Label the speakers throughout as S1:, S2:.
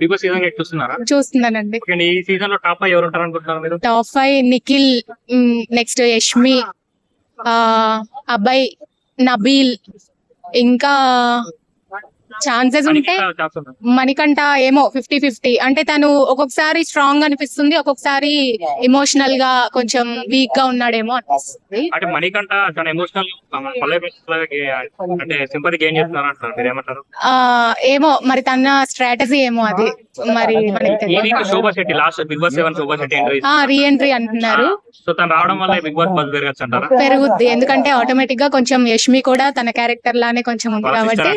S1: Big boss season చూస్తున్నారా?
S2: చూస్తున్నానండి.
S1: ఈ సీజన్ లో టాప్ 5 ఎవరు ఉంటారు అనుకుంటున్నారు మీరు?
S2: టాప్ 5 నిఖిల్, నెక్స్ట్ యష్మి, అబ్బాయి నబీల్, ఇంకా ఛాన్సెస్ ఉంటే మణికంఠ ఏమో 50-50. అంటే తను ఒక్కొక్కసారి స్ట్రాంగ్ అనిపిస్తుంది, ఒక్కొక్కసారి ఎమోషనల్ గా కొంచెం వీక్ గా ఉన్నాడేమో అనిపిస్తుంది.
S1: అంటే మణికంఠ చాలా ఎమోషనల్ అంటే సింపతి గెయిన్ చేస్తున్నారు అంటారు, మీరు ఏమంటారు?
S2: ఏమో మరి తన స్ట్రాటజీ ఏమో అది మరి మనకి తెలియదు.
S1: Shobha Shetty last big boss 7 Shobha Shetty
S2: re entry అంటున్నారు.
S1: సో తను రావడం వల్ల బిగ్ బాస్ బజ్ పెరగచ్చు అంటారా?
S2: పెరుగుద్ది, ఎందుకంటే ఆటోమేటిక్ గా కొంచెం యష్మి కూడా తన క్యారెక్టర్ లానే కొంచెం ఉంది కాబట్టి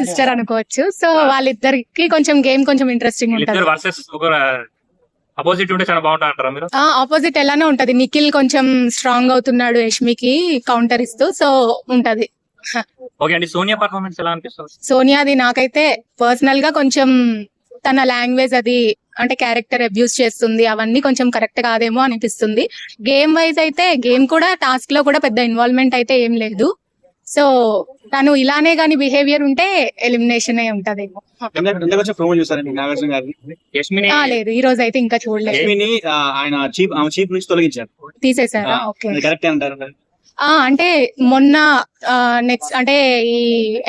S2: సిస్టర్ అనుకోవచ్చు. సో వాళ్ళిద్దరికి కొంచెం గేమ్ కొంచెం ఇంట్రెస్టింగ్ ఉంటుంది.
S1: అపోజిట్ ఉంటే చాలా బాగుంటుంది అంటారా మీరు?
S2: ఆపోజిట్ ఎలానే ఉంటది. నిఖిల్ కొంచెం స్ట్రాంగ్ అవుతున్నాడు యష్మికి కౌంటర్ ఇస్తూ, సో ఉంటది.
S1: ఓకే అండి, సోనియా పర్ఫార్మెన్స్ ఎలా అనిపిస్తుంది?
S2: సోనియాది నాకైతే పర్సనల్ గా కొంచెం తన లాంగ్వేజ్ అది అంటే క్యారెక్టర్ అబ్యూస్ చేస్తుంది, అవన్నీ కొంచెం కరెక్ట్ కాదేమో అనిపిస్తుంది. గేమ్ వైజ్ అయితే గేమ్ కూడా టాస్క్ లో కూడా పెద్ద ఇన్వాల్వ్మెంట్ అయితే ఏం లేదు. సో తను ఇలానే గానీ బిహేవియర్ ఉంటే ఎలిమినేషన్ అయి ఉంటదేమో. లేదు, ఈ రోజు అయితే ఇంకా చూడలేదు. తీసేసారా? ఓకే. అంటే మొన్న నెక్స్ట్ అంటే ఈ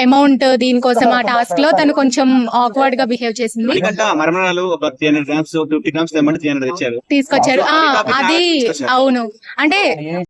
S2: అమౌంట్ దీనికోసం ఆ టాస్క్ లో తను కొంచెం ఆక్వర్డ్ గా బిహేవ్ చేసింది. తీసుకొచ్చారు అది అవును. అంటే